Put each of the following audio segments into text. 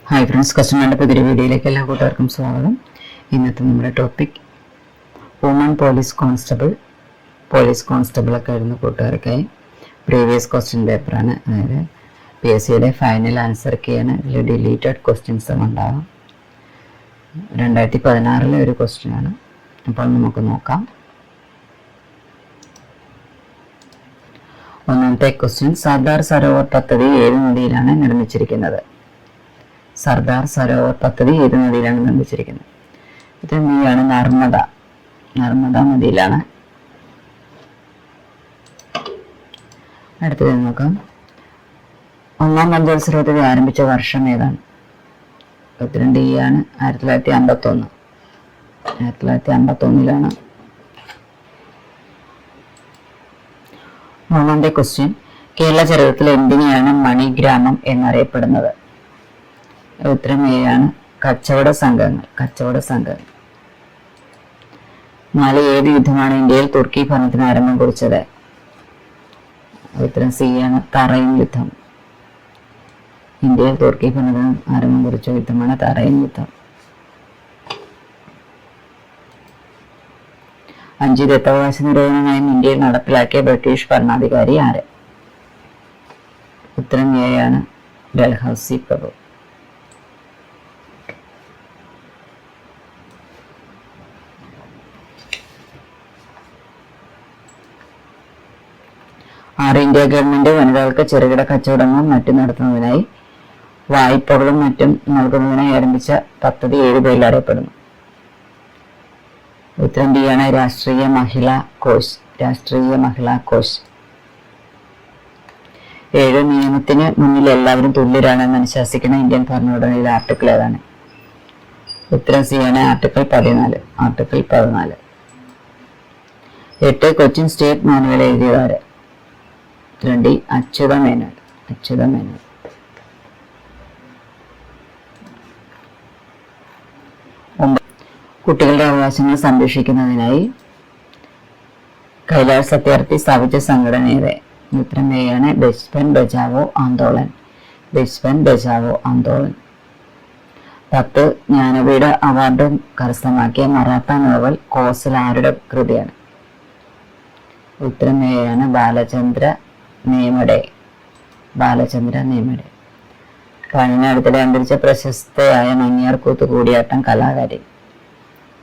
Hi friends, കസ്റ്റമറിൻ്റെ പുതിയ വീഡിയോയിലേക്ക് എല്ലാ കൂട്ടുകാർക്കും സ്വാഗതം. ഇന്നത്തെ നമ്മുടെ ടോപ്പിക് വുമൺ പോലീസ് കോൺസ്റ്റബിളൊക്കെ ആയിരുന്നു കൂട്ടുകാർക്കായി പ്രീവിയസ് ക്വസ്റ്റ്യൻ പേപ്പറാണ്. അതായത് PSCയുടെ ഫൈനൽ ആൻസർ കീയാണ്. ഇതിൽ ഡിലീറ്റഡ് ക്വസ്റ്റ്യൻസ് ഉണ്ടാകും. 2016 ഒരു ക്വസ്റ്റ്യനാണ്. അപ്പോൾ നമുക്ക് നോക്കാം. ഒന്നാമത്തെ ക്വസ്റ്റ്യൻ, സർദാർ സരോവർ പദ്ധതി ഏത് നദിയിലാണ് നിർമ്മിച്ചിരിക്കുന്നത്? സർദാർ സരോവർ പദ്ധതി ഏത് നദിയിലാണ് നിർമ്മിച്ചിരിക്കുന്നത്? ഇത് നദിയാണ് നർമ്മദ നദിയിലാണ്. അടുത്തത് നോക്കാം. ഒന്നാം പഞ്ചവത്സര പദ്ധതി ആരംഭിച്ച വർഷം ഏതാണ്? 22 ആണ്. 1951. 1951 മൂന്നാമത്തെ ക്വസ്റ്റ്യൻ, കേരള ചരിത്രത്തിൽ എന്തിനെയാണ് മണിഗ്രാമം എന്നറിയപ്പെടുന്നത്? ഉത്തരം A ആണ്. കച്ചവട സംഘങ്ങൾ. 4. ഏത് യുദ്ധമാണ് ഇന്ത്യയിൽ തുർക്കി ഭരണത്തിന് ആരംഭം കുറിച്ചത്? ഉത്തരം C ആണ്. തറയിൻ യുദ്ധം. ഇന്ത്യയിൽ തുർക്കി ഭരണത്തിന് ആരംഭം കുറിച്ച യുദ്ധമാണ് തറയിൻ യുദ്ധം. 5. ദത്തവകാശ നിരോധന നയം ഇന്ത്യയിൽ നടപ്പിലാക്കിയ ബ്രിട്ടീഷ് ഭരണാധികാരി ആര്? ഉത്തരം A ആണ്. ഡൽഹൌസി പ്രഭു. 6. ഇന്ത്യ ഗവൺമെന്റ് വനിതകൾക്ക് ചെറുകിട കച്ചവടങ്ങളും മറ്റും നടത്തുന്നതിനായി വായ്പകളും മറ്റും നൽകുന്നതിനായി ആരംഭിച്ച പദ്ധതി ഏത് പേരിൽ അറിയപ്പെടുന്നു? ഉത്തരം D ആണ്. രാഷ്ട്രീയ മഹിളാ കോശ്. 7. നിയമത്തിന് മുന്നിൽ എല്ലാവരും തുല്യരാണെന്ന് അനുശാസിക്കുന്ന ഇന്ത്യൻ ഭരണഘടനയിലെ ആർട്ടിക്കിൾ ഏതാണ്? ഉത്തരം C ആണ്. ആർട്ടിക്കിൾ 14. 8. കൊച്ചിൻ സ്റ്റേറ്റ് മാനുവൽ എഴുതിയതാര്? ഉത്തരം D. അച്യുതമേനോൻ. 9. കുട്ടികളുടെ അവകാശങ്ങൾ സംരക്ഷിക്കുന്നതിനായി കൈലാഷ് സത്യാർത്ഥി സ്ഥാപിച്ച സംഘടന ഏത്? ഉത്തരം A ആണ്. ബച്പൻ ബചാവോ ആന്തോളൻ. 10. ജ്ഞാനപീഠ അവാർഡ് കരസ്ഥമാക്കിയ മറാത്ത നോവൽ കോസൽ ആരുടെ കൃതിയാണ്? ഉത്തരം A ആണ്. ബാലചന്ദ്ര നേമഡെ. പഴനിനടുത്തിടെ അന്തരിച്ച പ്രശസ്തയായ നങ്ങ്യാർ കൂത്ത് കൂടിയാട്ടം കലാകാരി?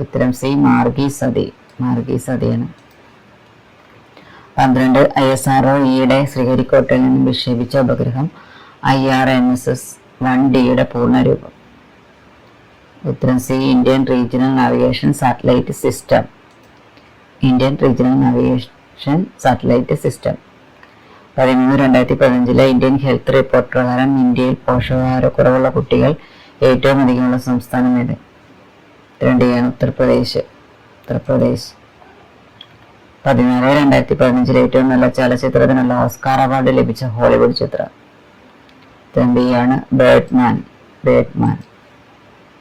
ഉത്തരം C. മാർഗി സതിയാണ്. 12. ISRO ഈയിടെ ശ്രീഹരിക്കോട്ടയിൽ നിന്നും വിക്ഷേപിച്ച ഉപഗ്രഹം IRNSS-1D പൂർണ്ണരൂപം? ഉത്തരം C. Indian regional navigation satellite system. 13. 2015 Indian health report പ്രകാരം ഇന്ത്യയിൽ പോഷകാഹാരക്കുറവുള്ള കുട്ടികൾ ഏറ്റവും അധികമുള്ള സംസ്ഥാനം ഏത്? ഉത്തരം D ആണ്. ഉത്തർപ്രദേശ്. 14. 2015 ഏറ്റവും നല്ല ചലച്ചിത്രത്തിനുള്ള ഓസ്കാർ അവാർഡ് ലഭിച്ച ഹോളിവുഡ് ചിത്രം? ഉത്തരം B ആണ്. ബേർഡ്മാൻ.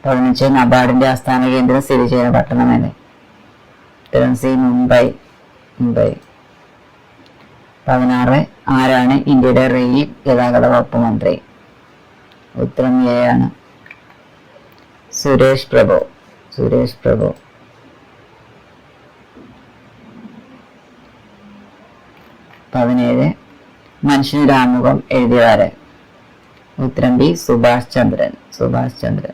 15. നബാർഡിന്റെ ആസ്ഥാന കേന്ദ്രം സ്ഥിതി ചെയ്യുന്ന പട്ടണം ഏത്? ഉത്തരം C. മുംബൈ. 16. ആരാണ് ഇന്ത്യയുടെ റെയിൽ ഗതാഗത വകുപ്പ് മന്ത്രി? ഉത്തരം A ആണ്. സുരേഷ് പ്രഭു. 17. മനുഷ്യനൊരു ആമുഖം എഴുതിയതാര്? ഉത്തരം B. സുഭാഷ് ചന്ദ്രൻ. 18.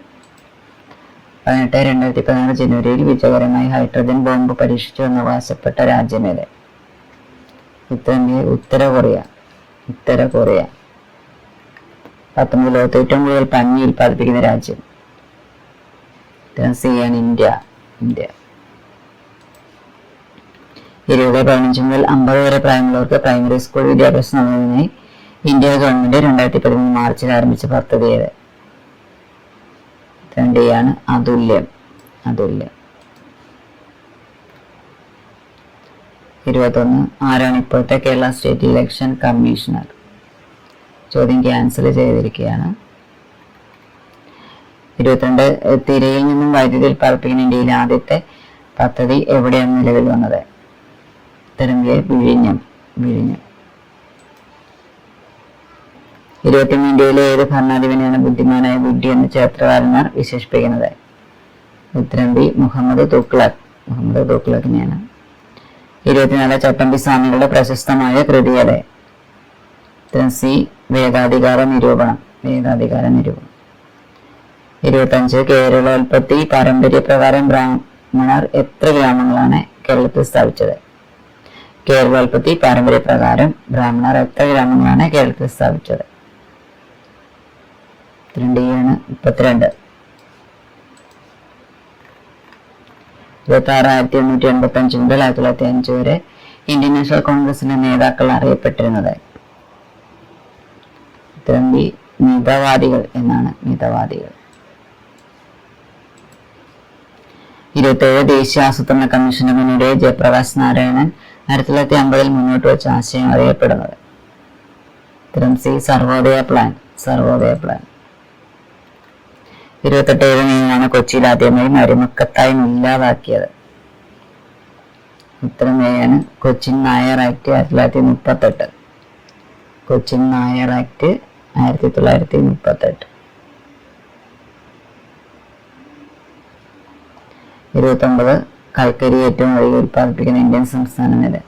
2016 ജനുവരിയിൽ വിജയകരമായി ഹൈഡ്രജൻ ബോംബ് പരീക്ഷിച്ചു എന്ന് അവകാശപ്പെട്ട രാജ്യം ഏത്? ഉത്തരം A. Uttara Korea. 19. ലോകത്ത് ഏറ്റവും കൂടുതൽ പഞ്ഞി ഉൽപ്പാദിപ്പിക്കുന്ന രാജ്യം? ഉത്തരം C ആണ്. ഇന്ത്യ. 20. 15 മുതൽ 50 വരെ പ്രായമുള്ളവർക്ക് പ്രൈമറി സ്കൂൾ വിദ്യാഭ്യാസം നൽകുന്നതിനായി ഇന്ത്യ ഗവൺമെന്റ് 2013 മാർച്ചിൽ ആരംഭിച്ച പദ്ധതി ഏത്? ഉത്തരം D ആണ്. അതുല്യം. 21. ആരാണ് ഇപ്പോഴത്തെ കേരള സ്റ്റേറ്റ് ഇലക്ഷൻ കമ്മീഷണർ? ചോദ്യം ക്യാൻസൽ ചെയ്തിരിക്കുകയാണ്. 22. തിരയിൽ നിന്നും വൈദ്യുതി ഉൽപ്പാദിപ്പിക്കുന്ന ഇന്ത്യയിലെ ആദ്യത്തെ പദ്ധതി എവിടെയാണ് നിലവിൽ വന്നത്? ഉത്തരം A. വിഴിഞ്ഞം. ഇന്ത്യയിലെ ഏത് ഭരണാധിപനെയാണ് ബുദ്ധിമാനായ ബുദ്ധി എന്ന് ചരിത്രകാരന്മാർ വിശേഷിപ്പിക്കുന്നത്? ഉത്തരം ബി മുഹമ്മദ് തുഗ്ലക്കിനെയാണ്. 24 ചട്ടമ്പി സ്വാമികളുടെ പ്രശസ്തമായ കൃതി ഏത്? ഉത്തരം സി വേദാധികാര നിരൂപണം. 25 കേരളോൽപ്പത്തി പാരമ്പര്യപ്രകാരം ബ്രാഹ്മണർ എത്ര ഗ്രാമങ്ങളാണ് കേരളത്തിൽ സ്ഥാപിച്ചത്? കേരളോൽപ്പത്തി പാരമ്പര്യപ്രകാരം ബ്രാഹ്മണർ എത്ര ഗ്രാമങ്ങളാണ് കേരളത്തിൽ സ്ഥാപിച്ചത്? 32. 26,885 മുതൽ 1905 വരെ ഇന്ത്യൻ നാഷണൽ കോൺഗ്രസിന്റെ നേതാക്കൾ അറിയപ്പെട്ടിരുന്നത്? ഉത്തരം ബി മിതവാദികൾ എന്നാണ്. 27 ദേശീയ ആസൂത്രണ കമ്മീഷന്റെ മുന്നിലെ ജയപ്രകാശ് നാരായണൻ 1950 മുന്നോട്ട് വെച്ച ആശയം അറിയപ്പെടുന്നത്? ഉത്തരം സി സർവോദയ പ്ലാൻ. 28 മെയ്യിലാണ് കൊച്ചിയിൽ ആദ്യമായി മരുമക്കത്തായം ഇല്ലാതാക്കിയത്? ഉത്തരം എയാണ് കൊച്ചിൻ നായർ ആക്ട് 1938. കൊച്ചിൻ നായർ ആക്ട് 1938. 29 കൽക്കരി ഏറ്റവും അധികം ഉത്പാദിപ്പിക്കുന്ന ഇന്ത്യൻ സംസ്ഥാനം ഏത്?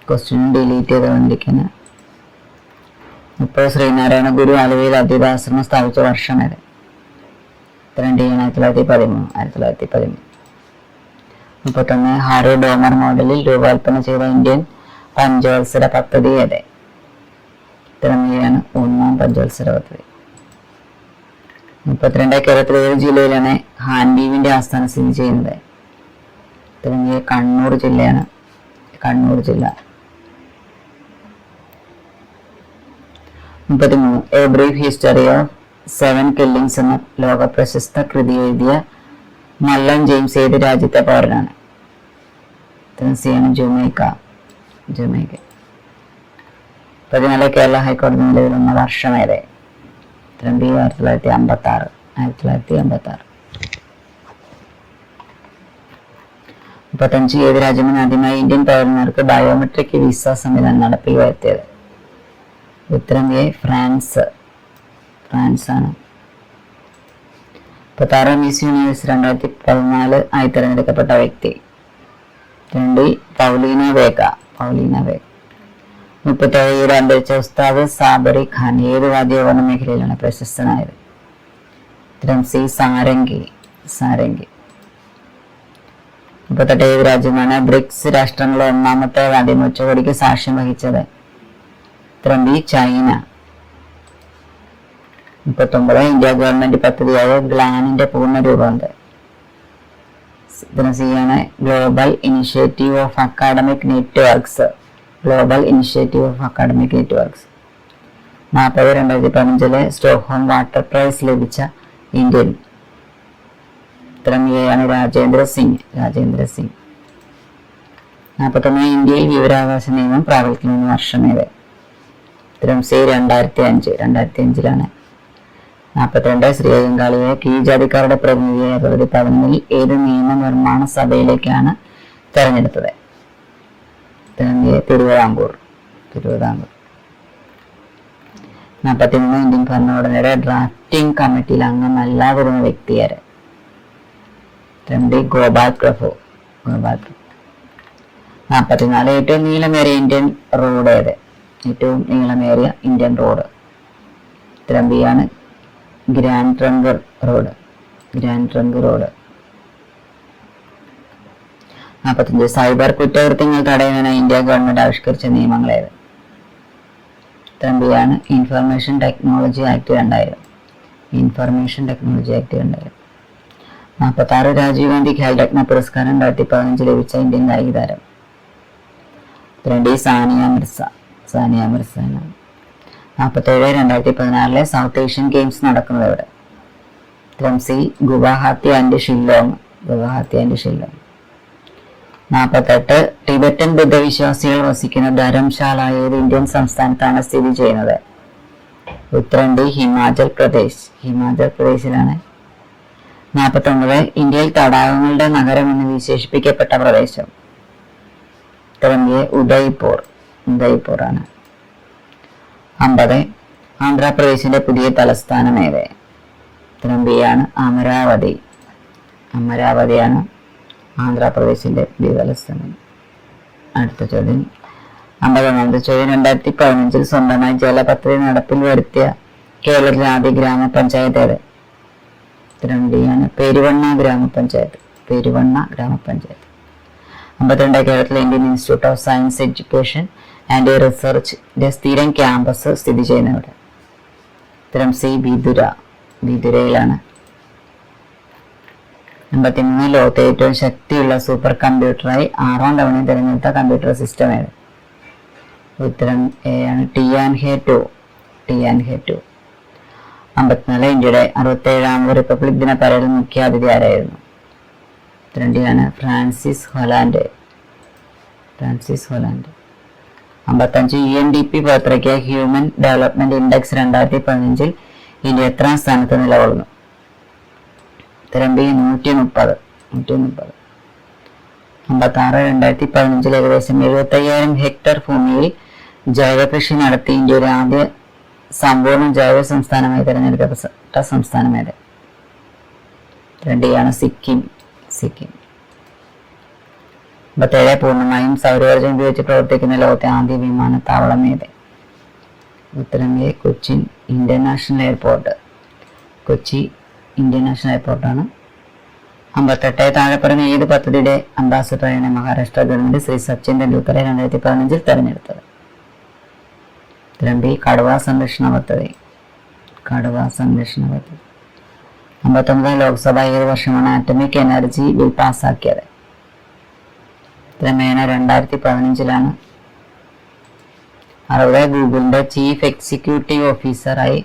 ക്വസ്റ്റ്യൻ ഡിലീറ്റ് ചെയ്ത് വന്നിരിക്കുന്ന 30 ശ്രീനാരായണ ഗുരു ആലുവയിൽ അദ്വൈതാശ്രമം സ്ഥാപിച്ച വർഷം ഏത്? ഉത്തരം ഡി 1913. 31 ഹാരി ഡോമർ മോഡലിൽ രൂപകൽപ്പന ചെയ്ത ഇന്ത്യൻ പഞ്ചവത്സര പദ്ധതി ഏത്? ഉത്തരം എയാണ് 1-ാം പഞ്ചവത്സര പദ്ധതി. 32 കേരളത്തിലെ ഏത് ജില്ലയിലാണ് ഹാൻബീവിന്റെ ആസ്ഥാനം സ്ഥിതി ചെയ്യുന്നത്? ഉത്തരം എ കണ്ണൂർ ജില്ലയാണ്. കണ്ണൂർ ജില്ല. 33 A brief history of 7 killings എന്ന ലോക പ്രശസ്ത കൃതി എഴുതിയ മല്ലൻ ജെയിംസ് ഏത് രാജ്യത്തെ പൗരനാണ്? ഉത്തരം സി ആണ് ജമൈക്ക. 14 കേരള ഹൈക്കോടതി നിലവിൽ വന്ന വർഷം ഏത്? ഉത്തരം ബി 1956. 35 ഏത് രാജ്യമാണ് ആദ്യമായി ഇന്ത്യൻ പൗരന്മാർക്ക് ബയോമെട്രിക് വിസ സംവിധാനം നടപ്പിൽ വരുത്തിയത്? ഉത്തരം എ ഫ്രാൻസ് ആണ്. 36 മിസ് യൂണിവേഴ്സ് 2014 ആയി തിരഞ്ഞെടുക്കപ്പെട്ട വ്യക്തി? പൗലീന വേഗ. 37 അന്തരിച്ച ഉസ്താദ് സാബറി ഖാൻ ഏത് വാദ്യോപകരണ മേഖലയിലാണ് പ്രശസ്തനായത്? ഉത്തരം സി സാരംഗി. 38 ഏത് രാജ്യമാണ് ബ്രിക്സ് രാഷ്ട്രങ്ങളിലെ ഒന്നാമത്തെ വാദ്യം ഉച്ചകോടിക്ക് സാക്ഷ്യം വഹിച്ചത്? ഉത്തരം ബി ചൈന. 39 ഇന്ത്യ ഗവൺമെന്റ് പദ്ധതിയായ ഗ്ലാനിന്റെ പൂർണ്ണ രൂപം എന്ത്? ഉത്തരം സി ആണ് global initiative of academic networks. 40 2015 Stockholm water prize ലഭിച്ച ഇന്ത്യൻ? ഉത്തരം എ ആണ് രാജേന്ദ്ര സിംഗ്. 41 ഇന്ത്യയിൽ വിവരാവകാശ നിയമം പ്രാബല്യത്തിൽ വന്ന വർഷം ഏത്? ഉത്തരം സി 2005. 42 ശ്രീലങ്കാളിലെ കീഴ്ജാതിക്കാരുടെ പ്രതിനിധിയെ 2011 ഏത് നിയമനിർമ്മാണ സഭയിലേക്കാണ് തെരഞ്ഞെടുത്തത്? തിരുവിതാംകൂർ. 43 ഇന്ത്യൻ ഭരണഘടനയുടെ ഡ്രാഫ്റ്റിംഗ് കമ്മിറ്റിയിൽ അംഗമല്ലാതിരുന്ന വ്യക്തിയാര്? ഗോപാൽ പ്രഭു. 44 ഏറ്റവും നീളമേറിയ ഇന്ത്യൻ റോഡ് ഏത്? ഏറ്റവും നീളമേറിയ ഇന്ത്യൻ റോഡ്? ഉത്തരം ബി ആണ് ഗ്രാൻഡ് ട്രങ്ക് റോഡ്. 45 സൈബർ കുറ്റകൃത്യങ്ങൾ തടയുന്നതിന് ഇന്ത്യ ഗവൺമെന്റ് ആവിഷ്കരിച്ച നിയമങ്ങൾ ഏത്? ഉത്തരം ബി ആണ് information technology act 2000. 46 Rajiv Gandhi Khel Ratna പുരസ്കാരം 2015 ലഭിച്ച ഇന്ത്യൻ കായിക താരം? ഉത്തരം D Sania Mirza. 47 2016 South Asian Games നടക്കുന്നത് എവിടെ? ഉത്തരം C Guwahati and Shillong. 48 Tibetan ബുദ്ധവിശ്വാസികൾ വസിക്കുന്ന ധരംശാല ഏത് ഇന്ത്യൻ സംസ്ഥാനത്താണ് സ്ഥിതി ചെയ്യുന്നത്? ഉത്തരം ഡി ഹിമാചൽ പ്രദേശിലാണ്. 49 ഇന്ത്യയിൽ തടാകങ്ങളുടെ നഗരം എന്ന് വിശേഷിപ്പിക്കപ്പെട്ട പ്രദേശം? ഉത്തരം എ ഉദയ്പൂർ ആണ്. 50 ആന്ധ്രാപ്രദേശിന്റെ പുതിയ തലസ്ഥാനം ഏത്? ഉത്തരം ബി ആണ് അമരാവതി. അമരാവതിയാണ് ആന്ധ്രാപ്രദേശിന്റെ പുതിയ തലസ്ഥാനം. അടുത്ത ചോദ്യം 51ാമത്തെ ചോദ്യം. 2015 സ്വന്തമായി ജലപദ്ധതി നടപ്പിൽ വരുത്തിയ കേരളത്തിലെ ആദ്യ ഗ്രാമപഞ്ചായത്ത് ഏത്? ഉത്തരം ഡി ആണ് പെരുവണ്ണ ഗ്രാമപഞ്ചായത്ത്. പെരുവണ്ണ ഗ്രാമപഞ്ചായത്ത്. 52 കേരളത്തിലെ Indian Institute of Science Education and റിസർച്ചിന്റെ സ്ഥിരം ക്യാമ്പസ് സ്ഥിതി ചെയ്യുന്നത്? ഉത്തരം സി ബിദുര. ബിദുരയിലാണ്. 53 ലോകത്തെ ഏറ്റവും ശക്തിയുള്ള സൂപ്പർ കമ്പ്യൂട്ടറായി 6ാം തവണ തിരഞ്ഞെടുത്ത കമ്പ്യൂട്ടർ സിസ്റ്റം ഏത്? ഉത്തരം എ ആണ് ടിയാൻഹെ-2. ടിയാൻഹെ-2. 54 ഇന്ത്യയുടെ 67ാമത് റിപ്പബ്ലിക് ദിന പരേഡിൽ മുഖ്യാതിഥി ആരായിരുന്നു? ഉത്തരം ഡി ആണ് ഫ്രാൻസിസ് ഹൊലാൻഡ്. ഫ്രാൻസിസ് ഹൊലാൻഡ്. 55 UNDP പുറത്തിറക്കിയ ഹ്യൂമൻ ഡെവലപ്മെന്റ് ഇൻഡെക്സ് 2015 ഇന്ത്യ എത്രാം സ്ഥാനത്ത് നിലകൊള്ളുന്നു? ഉത്തരം ബി 130. 130. 56 2015 ഏകദേശം 75,000 ഹെക്ടർ ഭൂമിയിൽ ജൈവ കൃഷി നടത്തി ഇന്ത്യയുടെ ആദ്യ സമ്പൂർണ്ണ ജൈവ സംസ്ഥാനമായി തിരഞ്ഞെടുക്കപ്പെട്ട സംസ്ഥാനം ഏത്? രണ്ടിയാണ് സിക്കിം. സിക്കിം. 57 പൂർണ്ണമായും സൗരോർജ്ജം ഉപയോഗിച്ച് പ്രവർത്തിക്കുന്ന ലോകത്തെ ആദ്യ വിമാനത്താവളം ഏത്? ഉത്തരം A Cochin International Airport. Kochi International എയർപോർട്ടാണ്. 58 താഴെ പറയുന്ന ഏത് പദ്ധതിയുടെ അംബാസഡറാണ് മഹാരാഷ്ട്ര ഗവൺമെന്റ് ശ്രീ സച്ചിൻ തെണ്ടുൽക്കറെ 2015 തെരഞ്ഞെടുത്തത്? ഉത്തരം ബി കടുവ സംരക്ഷണ പദ്ധതി. കടുവ സംരക്ഷണ പദ്ധതി. 59 ലോക്സഭ ഏത് വർഷമാണ് ആറ്റമിക് എനർജി ബിൽ പാസ്സാക്കിയത്? ഉത്തരം എ 2015 60 ഗൂഗിളിന്റെ ചീഫ് എക്സിക്യൂട്ടീവ് ഓഫീസറായി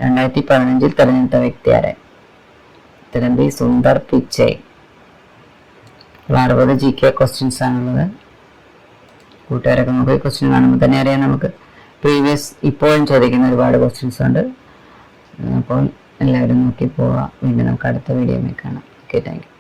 2015 തെരഞ്ഞെടുത്ത വ്യക്തി ആരെ? ഉത്തരം B Sundar Pichai. 60 GK questions ആണുള്ളത്. കൂട്ടുകാരൊക്കെ നമുക്ക് ക്വസ്റ്റ്യൻ കാണുമ്പോൾ തന്നെ അറിയാം നമുക്ക് പ്രീവിയസ് ഇപ്പോഴും ചോദിക്കുന്ന ഒരുപാട് ക്വസ്റ്റ്യൻസ് ഉണ്ട്. അപ്പോൾ എല്ലാവരും നോക്കി പോവാം. വീണ്ടും നമുക്ക് അടുത്ത വീഡിയോയിൽ കാണാം. Okay, thank you.